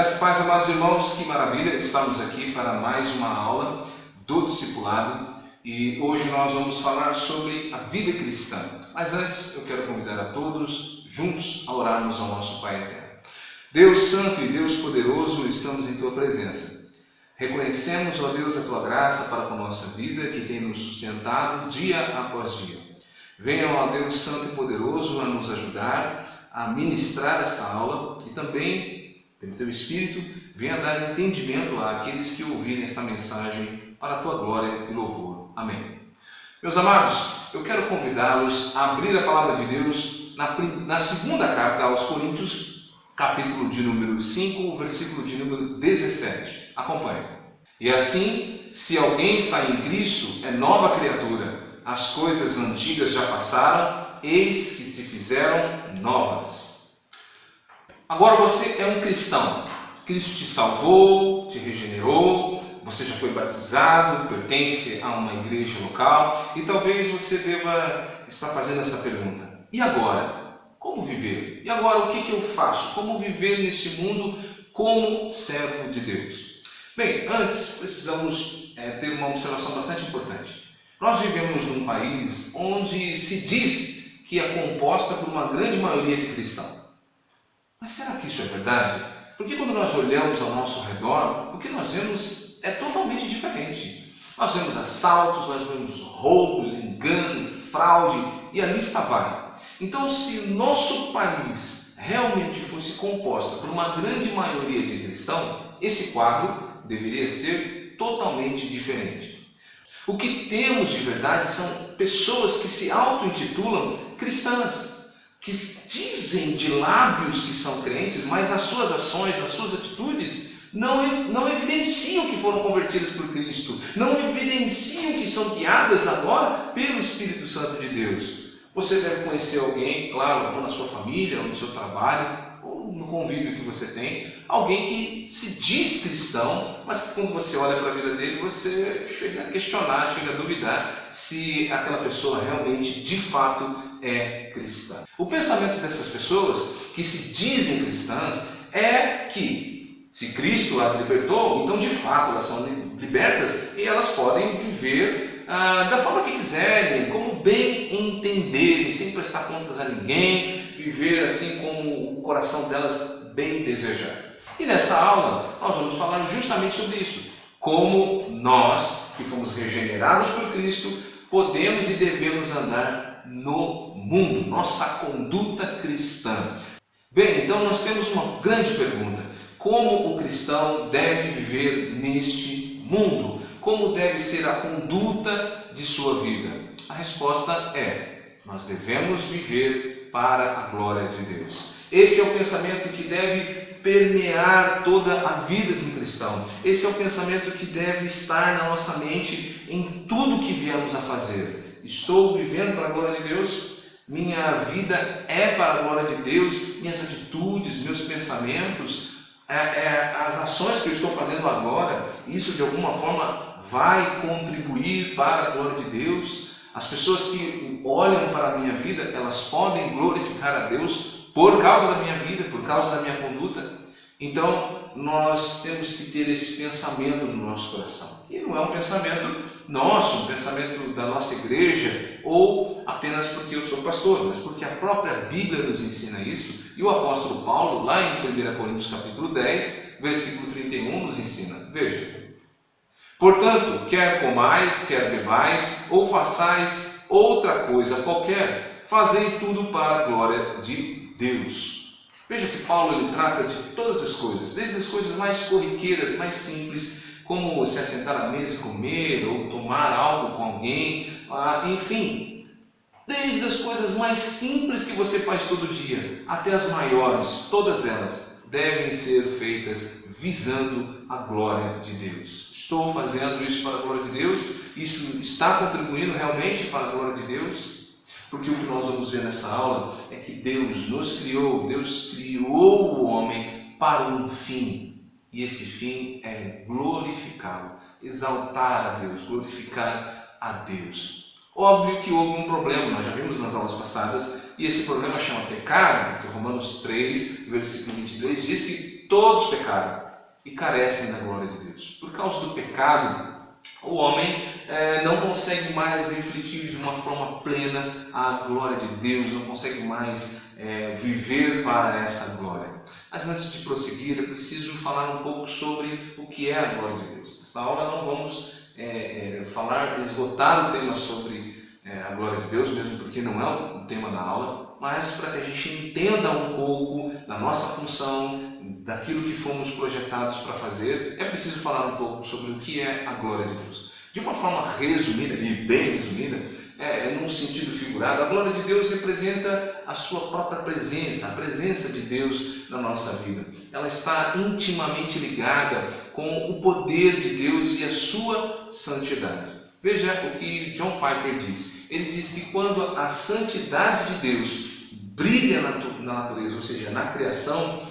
Graças e paz, amados irmãos, que maravilha, estamos aqui para mais uma aula do discipulado e hoje nós vamos falar sobre a vida cristã. Mas antes eu quero convidar a todos juntos a orarmos ao nosso Pai Eterno. Deus Santo e Deus Poderoso, estamos em Tua presença. Reconhecemos, ó Deus, a Tua graça para com a nossa vida que tem nos sustentado dia após dia. Venha, ó Deus Santo e Poderoso, a nos ajudar a ministrar esta aula e também, pelo Teu Espírito, venha dar entendimento àqueles que ouvirem esta mensagem para a Tua glória e louvor. Amém. Meus amados, eu quero convidá-los a abrir a Palavra de Deus na segunda carta aos Coríntios, capítulo de número 5, versículo de número 17. Acompanhe. E assim, se alguém está em Cristo, é nova criatura. As coisas antigas já passaram, eis que se fizeram novas. Agora você é um cristão. Cristo te salvou, te regenerou, você já foi batizado, pertence a uma igreja local e talvez você deva estar fazendo essa pergunta. E agora? Como viver? E agora o que eu faço? Como viver neste mundo como servo de Deus? Bem, antes precisamos ter uma observação bastante importante. Nós vivemos num país onde se diz que é composta por uma grande maioria de cristãos. Mas será que isso é verdade? Porque quando nós olhamos ao nosso redor, o que nós vemos é totalmente diferente. Nós vemos assaltos, nós vemos roubos, engano, fraude e a lista vai. Então, se nosso país realmente fosse composto por uma grande maioria de cristãos, esse quadro deveria ser totalmente diferente. O que temos de verdade são pessoas que se auto-intitulam cristãs, que dizem de lábios que são crentes, mas nas suas ações, nas suas atitudes, não evidenciam que foram convertidas por Cristo, não evidenciam que são guiadas agora pelo Espírito Santo de Deus. Você deve conhecer alguém, claro, ou na sua família, ou no seu trabalho, ou no convívio que você tem, alguém que se diz cristão, mas que quando você olha para a vida dele, você chega a questionar, chega a duvidar se aquela pessoa realmente, de fato, é cristã. O pensamento dessas pessoas que se dizem cristãs é que se Cristo as libertou, então de fato elas são libertas e elas podem viver da forma que quiserem, como bem entenderem, sem prestar contas a ninguém, viver assim como o coração delas bem desejar. E nessa aula nós vamos falar justamente sobre isso, como nós que fomos regenerados por Cristo podemos e devemos andar no mundo, nossa conduta cristã. Bem, então nós temos uma grande pergunta: como o cristão deve viver neste mundo? Como deve ser a conduta de sua vida? A resposta é: nós devemos viver para a glória de Deus. Esse é o pensamento que deve permear toda a vida de um cristão. Esse é o pensamento que deve estar na nossa mente em tudo que viemos a fazer. Estou vivendo para a glória de Deus? Minha vida é para a glória de Deus? Minhas atitudes, meus pensamentos, as ações que eu estou fazendo agora, isso de alguma forma vai contribuir para a glória de Deus? As pessoas que olham para a minha vida, elas podem glorificar a Deus por causa da minha vida, por causa da minha conduta? Então, nós temos que ter esse pensamento no nosso coração. E não é um pensamento nosso, um pensamento da nossa igreja, ou apenas porque eu sou pastor, mas porque a própria Bíblia nos ensina isso. E o apóstolo Paulo, lá em 1 Coríntios capítulo 10, versículo 31, nos ensina. Veja: portanto, quer comais, quer bebais, ou façais outra coisa qualquer, fazei tudo para a glória de Deus. Veja que Paulo ele trata de todas as coisas, desde as coisas mais corriqueiras, mais simples, como se assentar à mesa e comer, ou tomar algo com alguém, enfim, desde as coisas mais simples que você faz todo dia, até as maiores, todas elas devem ser feitas visando a glória de Deus. Estou fazendo isso para a glória de Deus? Isso está contribuindo realmente para a glória de Deus? Porque o que nós vamos ver nessa aula é que Deus nos criou, Deus criou o homem para um fim. E esse fim é glorificá-lo, exaltar a Deus, glorificar a Deus. Óbvio que houve um problema, nós já vimos nas aulas passadas, e esse problema chama pecado, porque Romanos 3, versículo 23 diz que todos pecaram e carecem da glória de Deus. Por causa do pecado, o homem não consegue mais refletir de uma forma plena a glória de Deus, não consegue mais viver para essa glória. Mas antes de prosseguir, eu preciso falar um pouco sobre o que é a glória de Deus. Nesta aula não vamos esgotar o tema sobre a glória de Deus, mesmo porque não é o tema da aula, mas para que a gente entenda um pouco da nossa função, daquilo que fomos projetados para fazer, é preciso falar um pouco sobre o que é a glória de Deus. De uma forma resumida, e bem resumida, num sentido figurado, a glória de Deus representa a sua própria presença, a presença de Deus na nossa vida. Ela está intimamente ligada com o poder de Deus e a sua santidade. Veja o que John Piper diz. Ele diz que quando a santidade de Deus brilha na natureza, ou seja, na criação,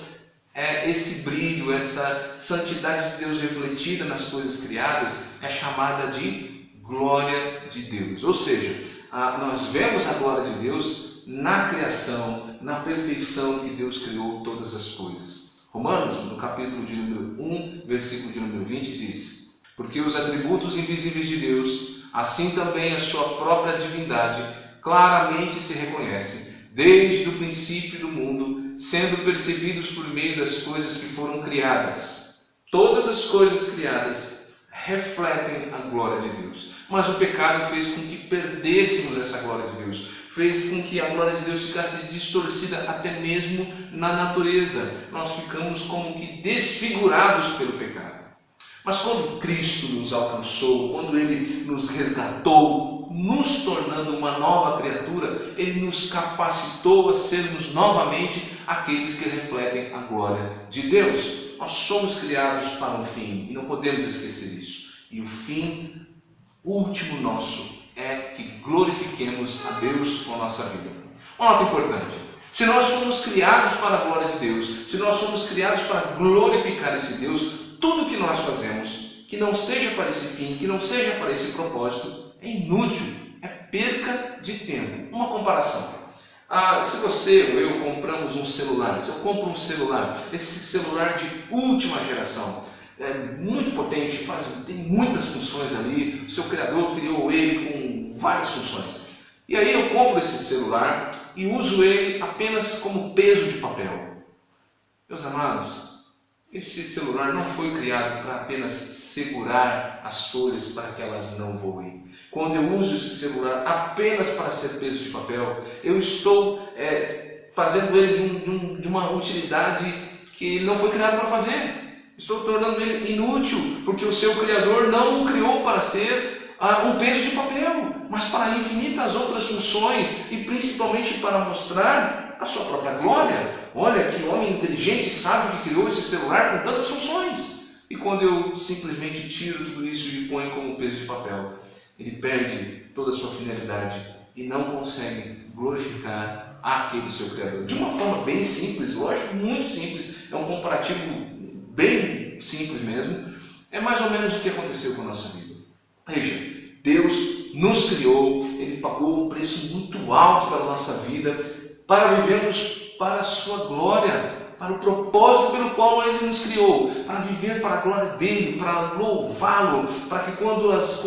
esse brilho, essa santidade de Deus refletida nas coisas criadas é chamada de glória de Deus. Ou seja, nós vemos a glória de Deus na criação, na perfeição que Deus criou todas as coisas. Romanos, no capítulo de número 1, versículo de número 20, diz: porque os atributos invisíveis de Deus, assim também a sua própria divindade, claramente se reconhecem, desde o princípio do mundo, sendo percebidos por meio das coisas que foram criadas. Todas as coisas criadas refletem a glória de Deus. Mas o pecado fez com que perdêssemos essa glória de Deus. Fez com que a glória de Deus ficasse distorcida até mesmo na natureza. Nós ficamos como que desfigurados pelo pecado. Mas quando Cristo nos alcançou, quando Ele nos resgatou, nos tornando uma nova criatura, Ele nos capacitou a sermos novamente aqueles que refletem a glória de Deus. Nós somos criados para um fim e não podemos esquecer isso. E o fim último nosso é que glorifiquemos a Deus com a nossa vida. Uma nota importante: se nós fomos criados para a glória de Deus, se nós fomos criados para glorificar esse Deus, tudo que nós fazemos, que não seja para esse fim, que não seja para esse propósito, é inútil, é perca de tempo. Uma comparação. Se você ou eu compramos um celular, se eu compro um celular, esse celular de última geração, é muito potente, tem muitas funções ali, o seu criador criou ele com várias funções. E aí eu compro esse celular e uso ele apenas como peso de papel. Meus amados, esse celular não foi criado para apenas segurar as folhas para que elas não voem. Quando eu uso esse celular apenas para ser peso de papel, eu estou fazendo ele de uma utilidade que ele não foi criado para fazer. Estou tornando ele inútil, porque o seu Criador não o criou para ser um peso de papel, mas para infinitas outras funções e principalmente para mostrar a sua própria glória. Olha que homem inteligente e sábio que criou esse celular com tantas funções. E quando eu simplesmente tiro tudo isso e ponho como peso de papel, ele perde toda a sua finalidade e não consegue glorificar aquele seu Criador. De uma forma bem simples, lógico, muito simples, é um comparativo bem simples mesmo, é mais ou menos o que aconteceu com a nossa vida. Veja, Deus nos criou, Ele pagou um preço muito alto para a nossa vida, para vivermos para a sua glória, para o propósito pelo qual Ele nos criou, para viver para a glória dEle, para louvá-lo, para que quando as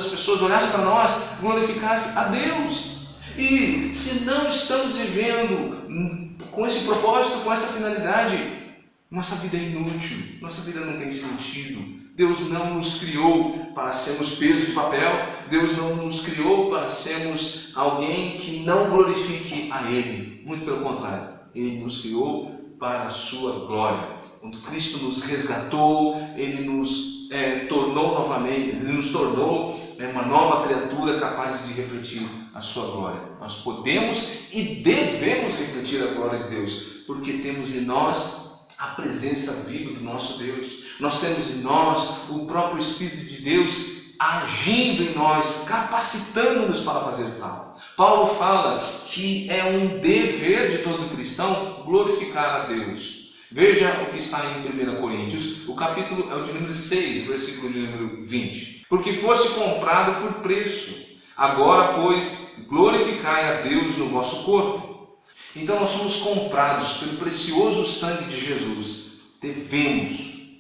pessoas olhassem para nós, glorificasse a Deus. E se não estamos vivendo com esse propósito, com essa finalidade, nossa vida é inútil, nossa vida não tem sentido. Deus não nos criou para sermos peso de papel, Deus não nos criou para sermos alguém que não glorifique a Ele. Muito pelo contrário, Ele nos criou para a sua glória. Quando Cristo nos resgatou, Ele nos tornou novamente, Ele nos tornou uma nova criatura capaz de refletir a sua glória. Nós podemos e devemos refletir a glória de Deus, porque temos em nós a presença viva do nosso Deus. Nós temos em nós o próprio Espírito de Deus agindo em nós, capacitando-nos para fazer tal. Paulo fala que é um dever de todo cristão glorificar a Deus. Veja o que está em 1 Coríntios, o capítulo é o de número 6, versículo de número 20. Porque fosse comprado por preço, agora, pois, glorificai a Deus no vosso corpo. Então nós somos comprados pelo precioso sangue de Jesus. Devemos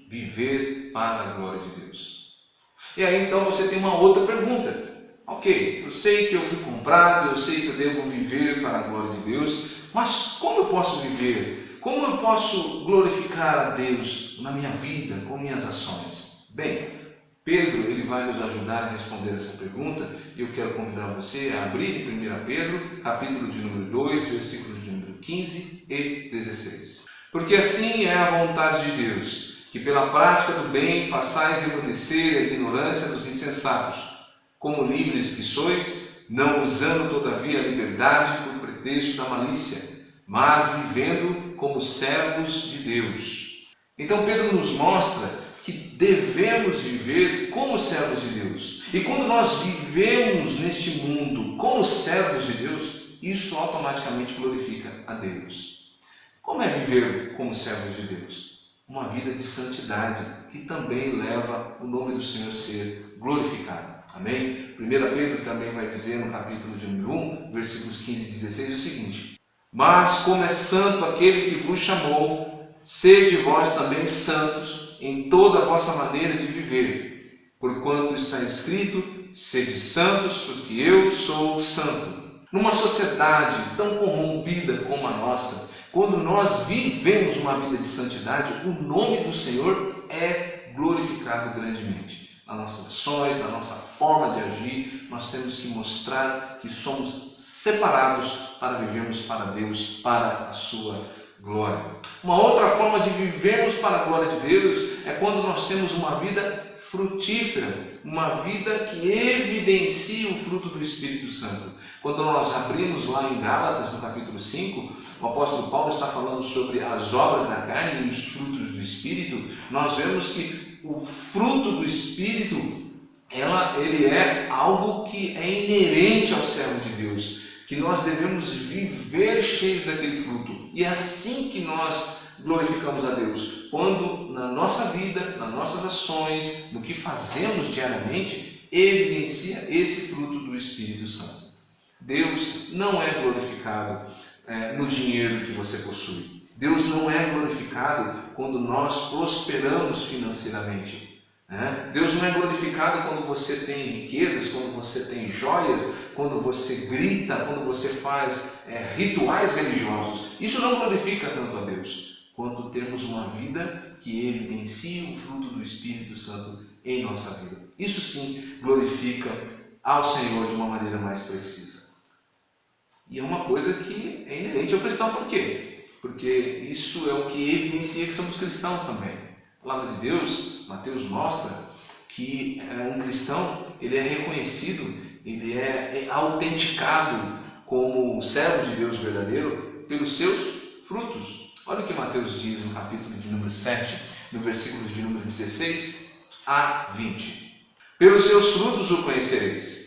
viver para a glória de Deus. E aí então você tem uma outra pergunta. Ok, eu sei que eu fui comprado, eu sei que eu devo viver para a glória de Deus, mas como eu posso viver? Como eu posso glorificar a Deus na minha vida, com minhas ações? Bem, Pedro ele vai nos ajudar a responder essa pergunta e eu quero convidar você a abrir em 1 Pedro, capítulo de número 2, versículos de número 15 e 16. Porque assim é a vontade de Deus, que pela prática do bem façais emudrecer a ignorância dos insensatos, como livres que sois, não usando todavia a liberdade por pretexto da malícia, mas vivendo como servos de Deus. Então Pedro nos mostra que devemos viver como servos de Deus. E quando nós vivemos neste mundo como servos de Deus, isso automaticamente glorifica a Deus. Como é viver como servos de Deus? Uma vida de santidade, que também leva o nome do Senhor a ser glorificado. Amém? 1 Pedro também vai dizer no capítulo de número 1, versículos 15 e 16, o seguinte: mas como é santo aquele que vos chamou, sede vós também santos em toda a vossa maneira de viver, porquanto está escrito, sede santos, porque eu sou santo. Numa sociedade tão corrompida como a nossa, quando nós vivemos uma vida de santidade, o nome do Senhor é glorificado grandemente. Nas nossas ações, na nossa forma de agir, nós temos que mostrar que somos separados para vivermos para Deus, para a sua glória. Uma outra forma de vivermos para a glória de Deus é quando nós temos uma vida frutífera, uma vida que evidencia o fruto do Espírito Santo. Quando nós abrimos lá em Gálatas, no capítulo 5, o apóstolo Paulo está falando sobre as obras da carne e os frutos do Espírito. Nós vemos que o fruto do Espírito, ele é algo que é inerente ao servo de Deus, que nós devemos viver cheios daquele fruto. E é assim que nós glorificamos a Deus, quando na nossa vida, nas nossas ações, no que fazemos diariamente, evidencia esse fruto do Espírito Santo. Deus não é glorificado no dinheiro que você possui. Deus não é glorificado quando nós prosperamos financeiramente. Deus não é glorificado quando você tem riquezas, quando você tem joias, quando você grita, quando você faz rituais religiosos. Isso não glorifica tanto a Deus, quanto termos uma vida que evidencia o fruto do Espírito Santo em nossa vida. Isso sim glorifica ao Senhor de uma maneira mais precisa. E é uma coisa que é inerente ao cristão. Por quê? Porque isso é o que evidencia que somos cristãos também. A palavra de Deus, Mateus mostra que um cristão, ele é reconhecido, ele é autenticado como servo de Deus verdadeiro pelos seus frutos. Olha o que Mateus diz no capítulo de número 7, no versículo de número 16 a 20. Pelos seus frutos o conhecereis.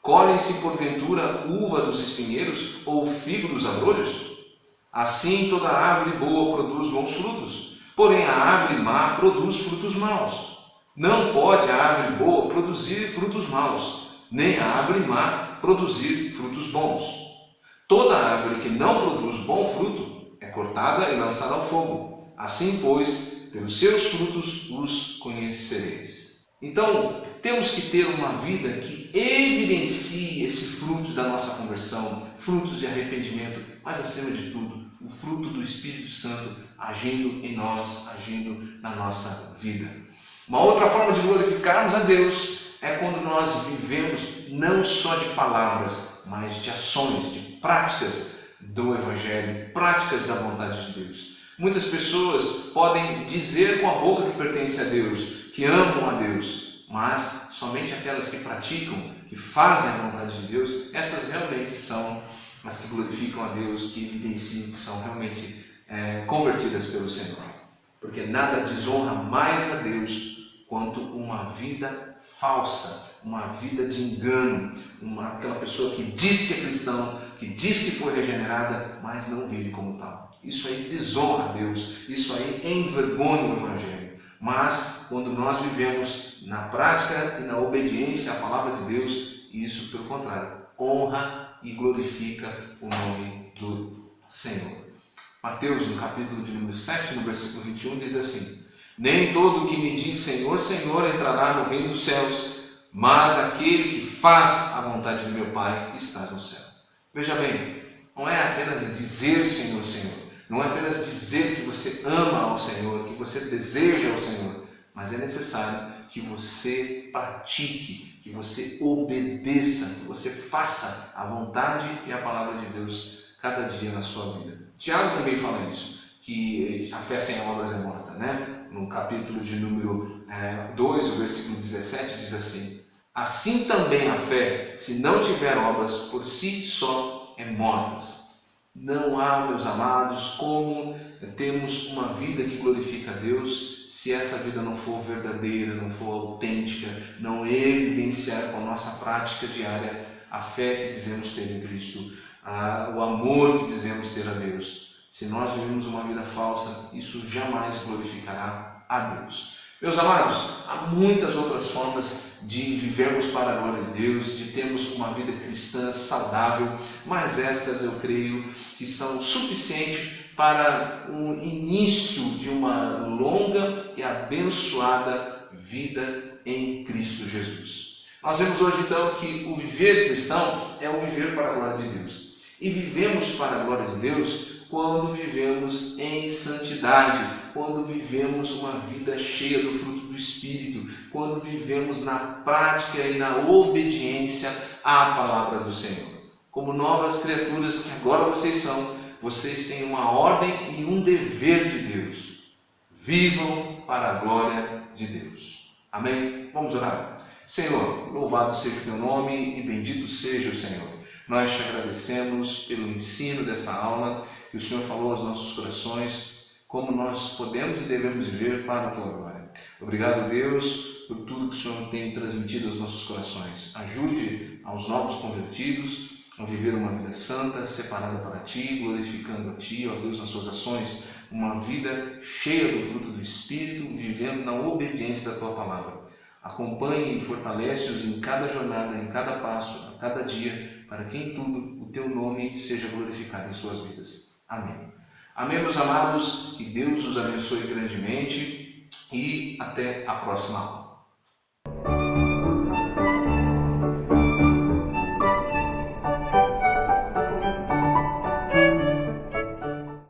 Colhem-se porventura uva dos espinheiros ou figo dos abrolhos? Assim toda árvore boa produz bons frutos, porém a árvore má produz frutos maus. Não pode a árvore boa produzir frutos maus, nem a árvore má produzir frutos bons. Toda árvore que não produz bom fruto é cortada e lançada ao fogo. Assim, pois, pelos seus frutos os conhecereis. Então, temos que ter uma vida que evidencie esse fruto da nossa conversão, frutos de arrependimento, mas acima de tudo, o fruto do Espírito Santo agindo em nós, agindo na nossa vida. Uma outra forma de glorificarmos a Deus é quando nós vivemos não só de palavras, mas de ações, de práticas do Evangelho, práticas da vontade de Deus. Muitas pessoas podem dizer com a boca que pertence a Deus, que amam a Deus, mas somente aquelas que praticam, que fazem a vontade de Deus, essas realmente são as que glorificam a Deus, que evidenciam que são realmente convertidas pelo Senhor. Porque nada desonra mais a Deus quanto uma vida falsa, uma vida de engano, aquela pessoa que diz que é cristão, que diz que foi regenerada, mas não vive como tal. Isso aí desonra a Deus, isso aí envergonha o Evangelho. Mas quando nós vivemos na prática e na obediência à palavra de Deus, isso pelo contrário, honra e glorifica o nome do Senhor. Mateus, no capítulo de número 7, no versículo 21, diz assim: nem todo o que me diz Senhor, Senhor entrará no reino dos céus, mas aquele que faz a vontade de meu Pai que está no céu. Veja bem, não é apenas dizer Senhor, Senhor, não é apenas dizer que você ama ao Senhor, que você deseja ao Senhor, mas é necessário que você pratique, que você obedeça, que você faça a vontade e a palavra de Deus cada dia na sua vida. Tiago também fala isso, que a fé sem obras é morta, né? No capítulo de número 2, o versículo 17, diz assim: assim também a fé, se não tiver obras, por si só é morta. Não há, meus amados, como termos uma vida que glorifica a Deus se essa vida não for verdadeira, não for autêntica, não evidenciar com a nossa prática diária a fé que dizemos ter em Cristo, o amor que dizemos ter a Deus. Se nós vivemos uma vida falsa, isso jamais glorificará a Deus. Meus amados, há muitas outras formas de vivermos para a glória de Deus, de termos uma vida cristã saudável, mas estas eu creio que são suficientes para o início de uma longa e abençoada vida em Cristo Jesus. Nós vemos hoje então que o viver cristão é o viver para a glória de Deus. E vivemos para a glória de Deus quando vivemos em santidade, quando vivemos uma vida cheia do fruto do Espírito, quando vivemos na prática e na obediência à palavra do Senhor. Como novas criaturas que agora vocês são, vocês têm uma ordem e um dever de Deus. Vivam para a glória de Deus. Amém? Vamos orar. Senhor, louvado seja o teu nome e bendito seja o Senhor. Nós te agradecemos pelo ensino desta aula que o Senhor falou aos nossos corações, como nós podemos e devemos viver para a tua glória. Obrigado, Deus, por tudo que o Senhor tem transmitido aos nossos corações. Ajude aos novos convertidos a viver uma vida santa, separada para Ti, glorificando a Ti, ó Deus, nas suas ações, uma vida cheia do fruto do Espírito, vivendo na obediência da Tua palavra. Acompanhe e fortalece-os em cada jornada, em cada passo, a cada dia, para que em tudo o Teu nome seja glorificado em suas vidas. Amém. Amém, meus amados, que Deus os abençoe grandemente e até a próxima aula.